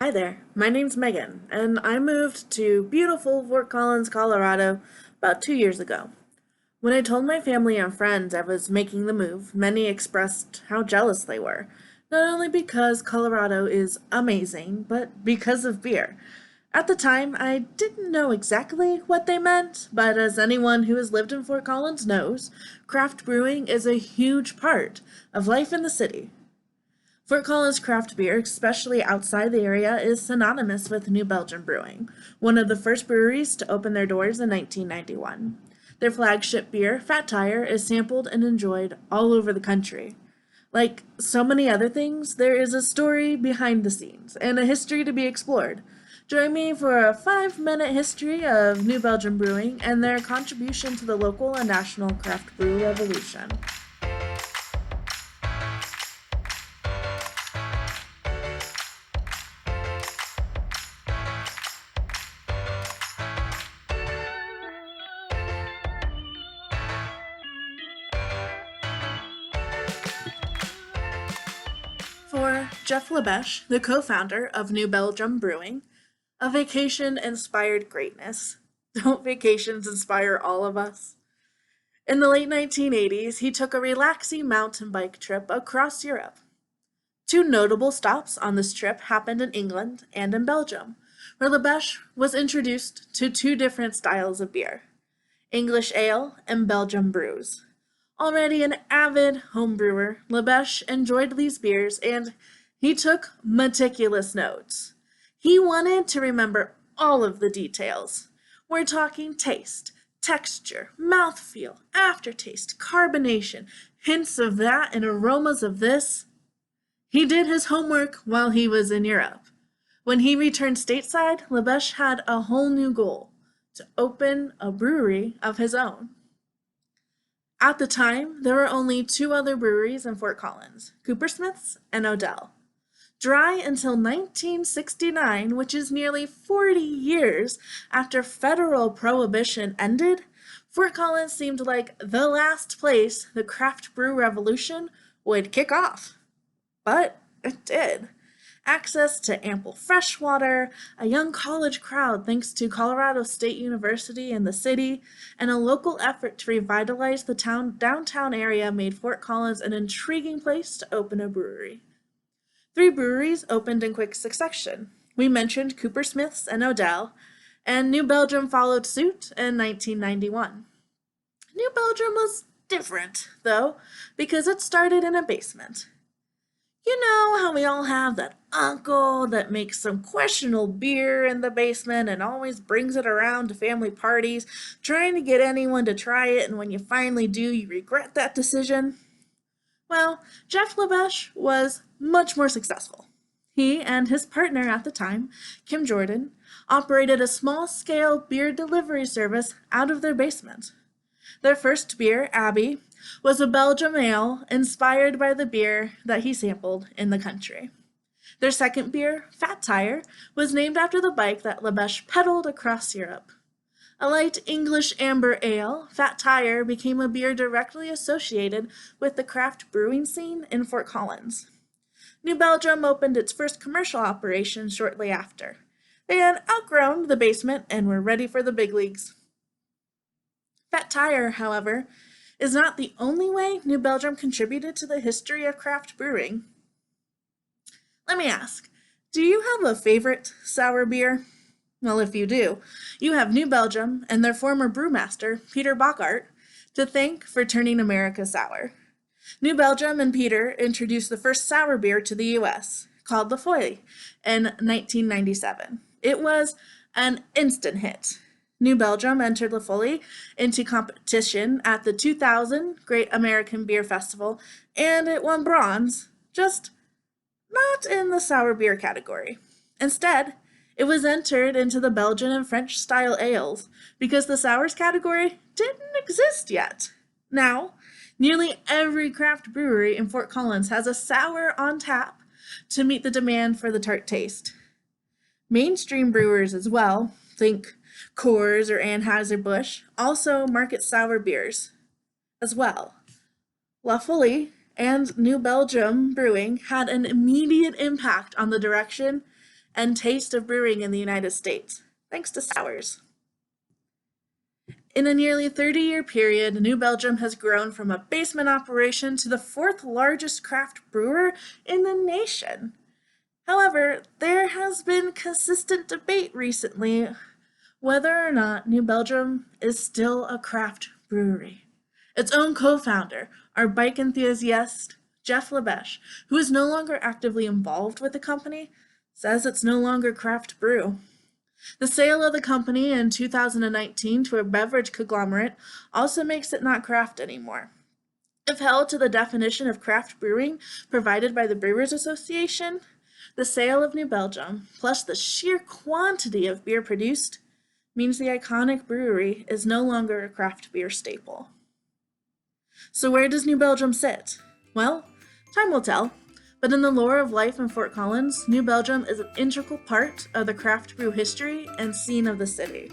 Hi there, my name's Megan, and I moved to beautiful Fort Collins, Colorado about 2 years ago. When I told my family and friends I was making the move, many expressed how jealous they were, not only because Colorado is amazing, but because of beer. At the time, I didn't know exactly what they meant, but as anyone who has lived in Fort Collins knows, craft brewing is a huge part of life in the city. Fort Collins craft beer, especially outside the area, is synonymous with New Belgium Brewing, one of the first breweries to open their doors in 1991. Their flagship beer, Fat Tire, is sampled and enjoyed all over the country. Like so many other things, there is a story behind the scenes and a history to be explored. Join me for a 5 minute history of New Belgium Brewing and their contribution to the local and national craft brew revolution. For Jeff Lebesch, the co founder of New Belgium Brewing, a vacation inspired greatness. Don't vacations inspire all of us? In the late 1980s, he took a relaxing mountain bike trip across Europe. Two notable stops on this trip happened in England and in Belgium, where Lebesch was introduced to two different styles of beer: English ale and Belgium brews. Already an avid home brewer, Lebesch enjoyed these beers and he took meticulous notes. He wanted to remember all of the details. We're talking taste, texture, mouthfeel, aftertaste, carbonation, hints of that and aromas of this. He did his homework while he was in Europe. When he returned stateside, Lebesch had a whole new goal: to open a brewery of his own. At the time, there were only two other breweries in Fort Collins: Coopersmith's and Odell. Dry until 1969, which is nearly 40 years after federal prohibition ended, Fort Collins seemed like the last place the craft brew revolution would kick off. But it did. Access to ample fresh water, a young college crowd thanks to Colorado State University and the city, and a local effort to revitalize the downtown area made Fort Collins an intriguing place to open a brewery. Three breweries opened in quick succession. We mentioned Coopersmith's and Odell, and New Belgium followed suit in 1991. New Belgium was different, though, because it started in a basement. You know how we all have that uncle that makes some questionable beer in the basement and always brings it around to family parties, trying to get anyone to try it, and when you finally do, you regret that decision? Well, Jeff Lebesch was much more successful. He and his partner at the time, Kim Jordan, operated a small scale beer delivery service out of their basement. Their first beer, Abbey, was a Belgium ale inspired by the beer that he sampled in the country. Their second beer, Fat Tire, was named after the bike that Labesh pedaled across Europe. A light English amber ale, Fat Tire became a beer directly associated with the craft brewing scene in Fort Collins. New Belgium opened its first commercial operation shortly after. They had outgrown the basement and were ready for the big leagues. Fat Tire, however, is not the only way New Belgium contributed to the history of craft brewing. Let me ask, do you have a favorite sour beer? Well, if you do, you have New Belgium and their former brewmaster, Peter Bockhart, to thank for turning America sour. New Belgium and Peter introduced the first sour beer to the US, called La Folie, in 1997. It was an instant hit. New Belgium entered La Folie into competition at the 2000 Great American Beer Festival, and it won bronze, just not in the sour beer category. Instead, it was entered into the Belgian and French style ales because the sours category didn't exist yet. Now, nearly every craft brewery in Fort Collins has a sour on tap to meet the demand for the tart taste. Mainstream brewers as well, think Coors or Anheuser-Busch, also market sour beers as well. La Folie and New Belgium Brewing had an immediate impact on the direction and taste of brewing in the United States, thanks to sours. In a nearly 30-year period, New Belgium has grown from a basement operation to the fourth largest craft brewer in the nation. However, there has been consistent debate recently whether or not New Belgium is still a craft brewery. Its own co-founder, our bike enthusiast, Jeff Lebesch, who is no longer actively involved with the company, says it's no longer craft brew. The sale of the company in 2019 to a beverage conglomerate also makes it not craft anymore. If held to the definition of craft brewing provided by the Brewers Association, the sale of New Belgium, plus the sheer quantity of beer produced, means the iconic brewery is no longer a craft beer staple. So where does New Belgium sit? Well, time will tell, but in the lore of life in Fort Collins, New Belgium is an integral part of the craft brew history and scene of the city.